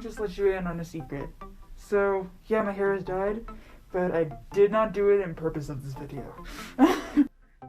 just let you in on a secret. So, yeah, my hair has dyed, but I did not do it in purpose of this video.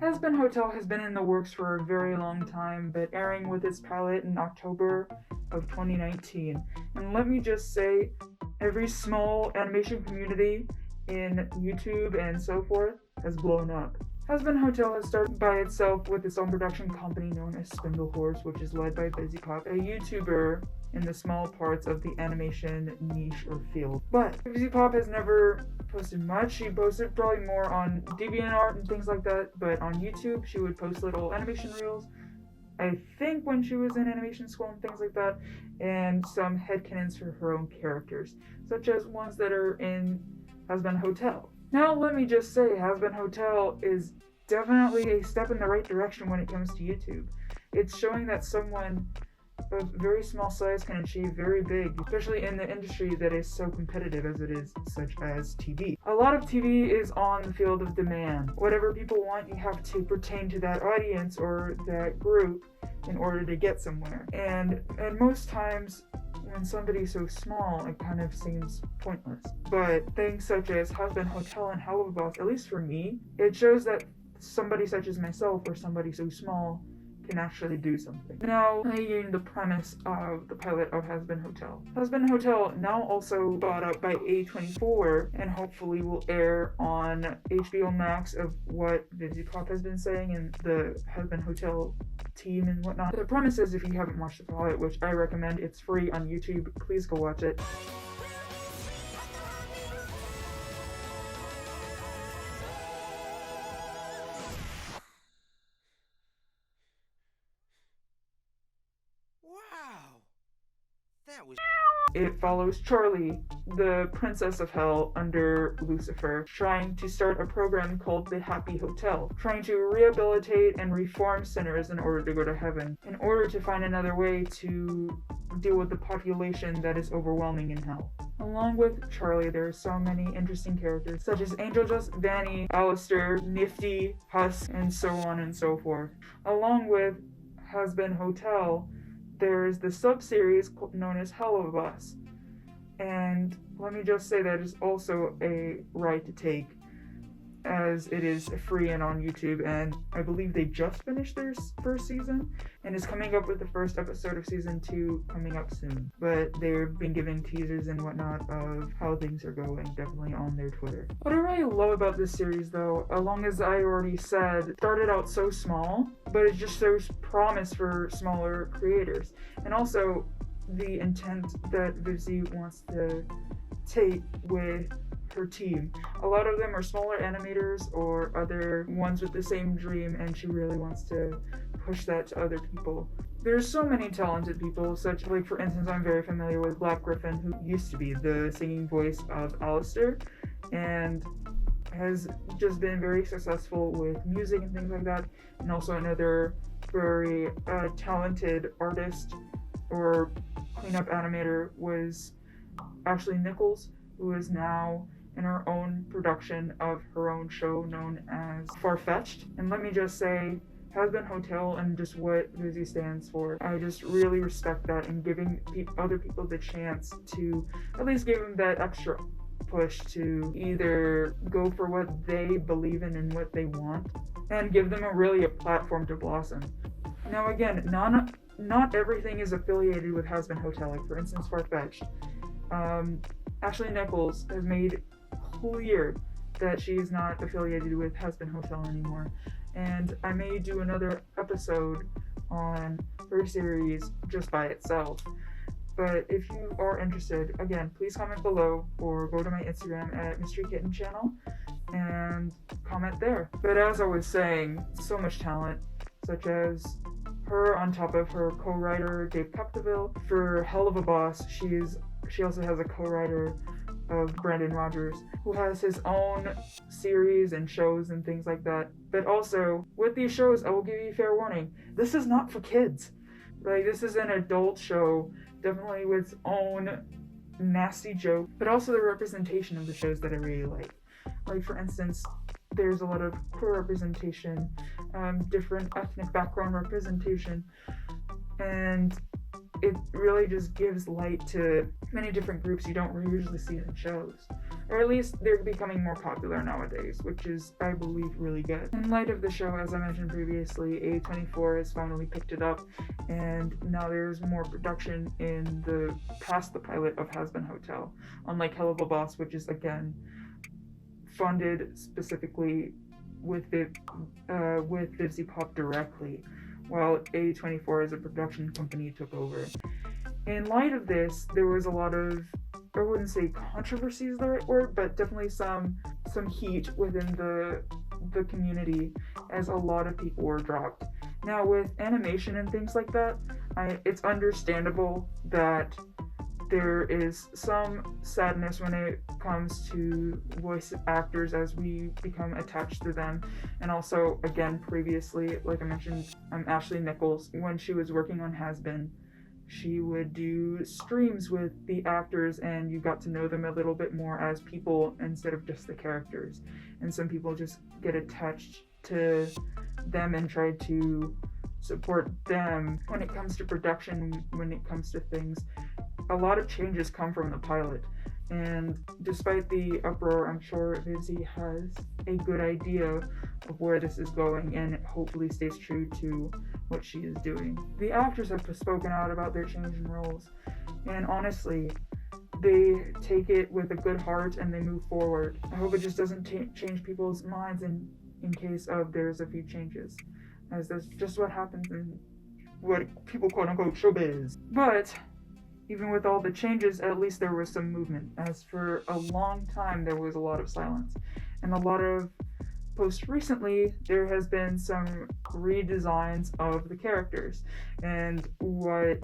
Hazbin Hotel has been in the works for a very long time, but airing with its pilot in October of 2019. And let me just say, every small animation community in YouTube and so forth has blown up. Hazbin Hotel has started by itself with its own production company known as Spindle Horse, which is led by Busy Pop, a YouTuber in the small parts of the animation niche or field. But Busy Pop has never posted much. She posted probably more on DeviantArt and things like that, but on YouTube she would post little animation reels, I think when she was in animation school and things like that, and some headcanons for her own characters, such as ones that are in Hazbin Hotel. Now let me just say, Hazbin Hotel is definitely a step in the right direction when it comes to YouTube. It's showing that someone of very small size can achieve very big, especially in the industry that is so competitive as it is, such as TV. A lot of TV is on the field of demand. Whatever people want, you have to pertain to that audience or that group in order to get somewhere. And most times, when somebody's so small, it kind of seems pointless. But things such as Hazbin Hotel and Helluva, at least for me, it shows that somebody such as myself or somebody so small can actually do something. Now, again, the premise of the pilot of Hazbin Hotel. Hazbin Hotel, now also bought up by A24, and hopefully will air on HBO Max, of what Busy Pop has been saying and the Hazbin Hotel team and whatnot. The premise is, if you haven't watched the pilot, which I recommend, it's free on YouTube, please go watch it. It follows Charlie, the princess of hell under Lucifer, trying to start a program called the Happy Hotel, trying to rehabilitate and reform sinners in order to go to heaven, in order to find another way to deal with the population that is overwhelming in hell. Along with Charlie, there are so many interesting characters, such as Angel Dust, Vanny, Alistair, Nifty, Husk, and so on and so forth. Along with Hazbin Hotel, there's the sub-series known as Helluva, and let me just say that is also a right to take, as it is free and on YouTube, and I believe they just finished their first season and is coming up with the first episode of season 2 coming up soon. But they've been giving teasers and whatnot of how things are going, definitely on their Twitter. What I really love about this series, though, along as I already said, started out so small, but it just shows promise for smaller creators, and also the intent that Busy wants to take with her team. A lot of them are smaller animators or other ones with the same dream, and she really wants to push that to other people. There's so many talented people, such like, for instance, I'm very familiar with Black Gryphon, who used to be the singing voice of Alistair and has just been very successful with music and things like that. And also another very talented artist or cleanup animator was Ashley Nichols, who is now in her own production of her own show known as Far-Fetched. And let me just say, Hazbin Hotel and just what Busy stands for, I just really respect that, and giving other people the chance to at least give them that extra push to either go for what they believe in and what they want, and give them a platform to blossom. Now again, not everything is affiliated with Hazbin Hotel. Like, for instance, Far-Fetched. Ashley Nichols has made clear that she's not affiliated with Hazbin Hotel anymore, and I may do another episode on her series just by itself. But if you are interested, again, please comment below or go to my Instagram at Mystery Kitten Channel and comment there. But as I was saying, so much talent, such as her on top of her co-writer Dave Capdeville. For Helluva Boss, she also has a co-writer of Brandon Rogers, who has his own series and shows and things like that. But also, with these shows, I will give you fair warning, this is not for kids. Like, this is an adult show, definitely with its own nasty joke, but also the representation of the shows that I really like. Like, for instance, there's a lot of queer representation, different ethnic background representation, and it really just gives light to many different groups you don't usually see in shows. Or at least they're becoming more popular nowadays, which is, I believe, really good. In light of the show, as I mentioned previously, A24 has finally picked it up, and now there's more production past the pilot of Hazbin Hotel, unlike Helluva Boss, which is again funded specifically with Vivzy Pop directly, while A24 as a production company took over. In light of this, there was a lot of, I wouldn't say controversy is the right word, but definitely some heat within the community, as a lot of people were dropped. Now with animation and things like that, it's understandable that there is some sadness when it comes to voice actors as we become attached to them. And also, again, previously, like I mentioned, Ashley Nichols, when she was working on Hazbin, she would do streams with the actors, and you got to know them a little bit more as people instead of just the characters. And some people just get attached to them and try to support them when it comes to production, when it comes to things. A lot of changes come from the pilot, and despite the uproar, I'm sure Vivzy has a good idea of where this is going, and it hopefully stays true to what she is doing. The actors have spoken out about their change in roles, and honestly, they take it with a good heart and they move forward. I hope it just doesn't change people's minds in case of there's a few changes, as that's just what happens in what people quote unquote showbiz. But even with all the changes, at least there was some movement, as for a long time there was a lot of silence. And a lot of, most recently, there has been some redesigns of the characters and what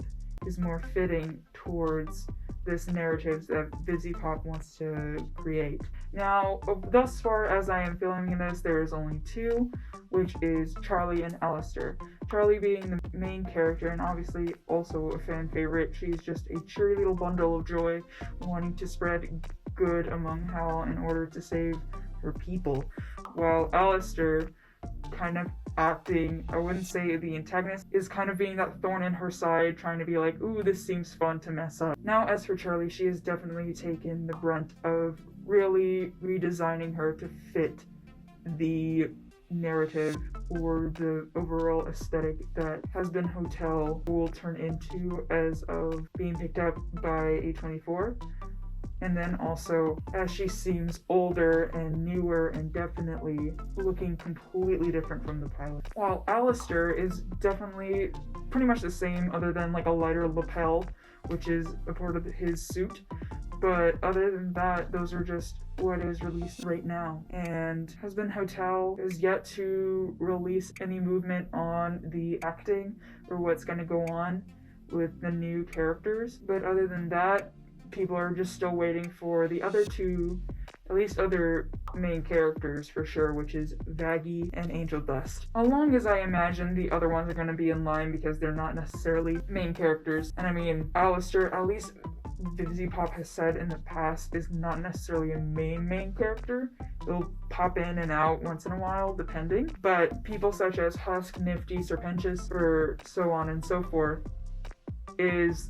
is more fitting towards this narrative that Vivzy Pop wants to create. Now, thus far as I am filming this, there is only two, which is Charlie and Alistair. Charlie being the main character and obviously also a fan favorite. She's just a cheery little bundle of joy, wanting to spread good among Hal in order to save her people, while Alistair, kind of acting, I wouldn't say the antagonist, is kind of being that thorn in her side, trying to be like, ooh, this seems fun to mess up. Now, as for Charlie, she has definitely taken the brunt of really redesigning her to fit the narrative or the overall aesthetic that Hazbin Hotel will turn into as of being picked up by A24. And then also, as she seems older and newer and definitely looking completely different from the pilot. While Alistair is definitely pretty much the same, other than like a lighter lapel, which is a part of his suit. But other than that, those are just what is released right now. And Hazbin Hotel is yet to release any movement on the acting or what's going to go on with the new characters. But other than that, people are just still waiting for the other two, at least other main characters for sure, which is Vaggie and Angel Dust. As long as I imagine the other ones are going to be in line because they're not necessarily main characters. And I mean, Alistair, at least Vivzy Pop has said in the past, is not necessarily a main character. It'll pop in and out once in a while, depending. But people such as Husk, Nifty, Serpentious, or so on and so forth is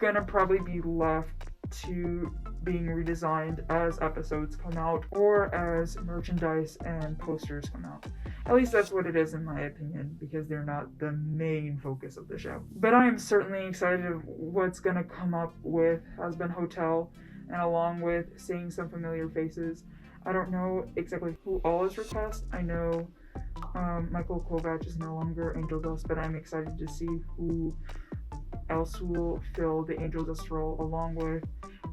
gonna probably be left to being redesigned as episodes come out or as merchandise and posters come out. At least that's what it is in my opinion, because they're not the main focus of the show. But I am certainly excited of what's gonna come up with Hazbin Hotel, and along with seeing some familiar faces. I don't know exactly who all is recast. I know Michael Kovac is no longer Angel Dust, but I'm excited to see who else will fill the Angel Dust role, along with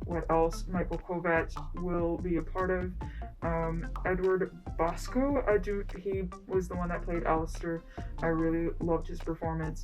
what else Michael Kovac will be a part of. Edward Bosco, he was the one that played Alistair. I really loved his performance,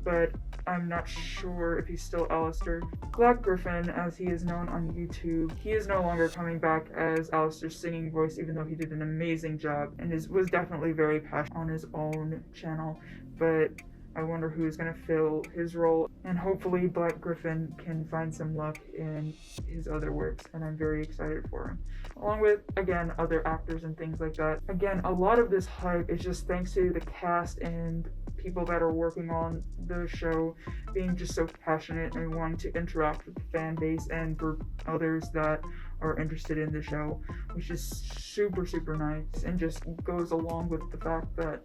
but I'm not sure if he's still Alistair. Black Gryphon, as he is known on YouTube, he is no longer coming back as Alistair's singing voice, even though he did an amazing job and was definitely very passionate on his own channel. But I wonder who's going to fill his role, and hopefully Black Gryphon can find some luck in his other works, and I'm very excited for him. Along with, again, other actors and things like that. Again, a lot of this hype is just thanks to the cast and people that are working on the show being just so passionate and wanting to interact with the fan base and for others that are interested in the show, which is super, super nice, and just goes along with the fact that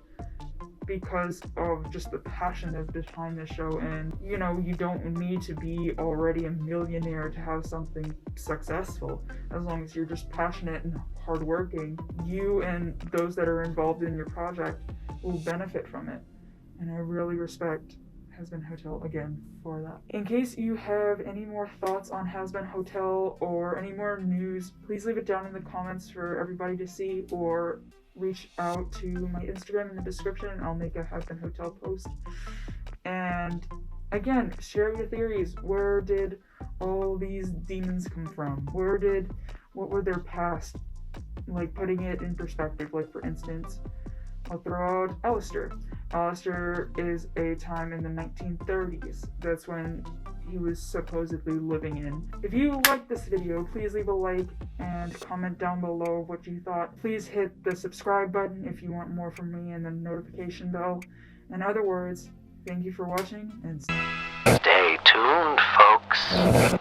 because of just the passion that's behind the show, and you know, you don't need to be already a millionaire to have something successful. As long as you're just passionate and hardworking, you and those that are involved in your project will benefit from it. And I really respect Hazbin Hotel again for that. In case you have any more thoughts on Hazbin Hotel or any more news, please leave it down in the comments for everybody to see, or reach out to my Instagram in the description and I'll make a Hazbin Hotel post. And again, share your theories. Where did all these demons come from? What were their past? Like, putting it in perspective, like for instance, I'll throw out Alistair. Alistair is a time in the 1930s. That's when he was supposedly living in. If you liked this video, please leave a like and comment down below what you thought. Please hit the subscribe button if you want more from me, and the notification bell. In other words, thank you for watching, and stay tuned, folks.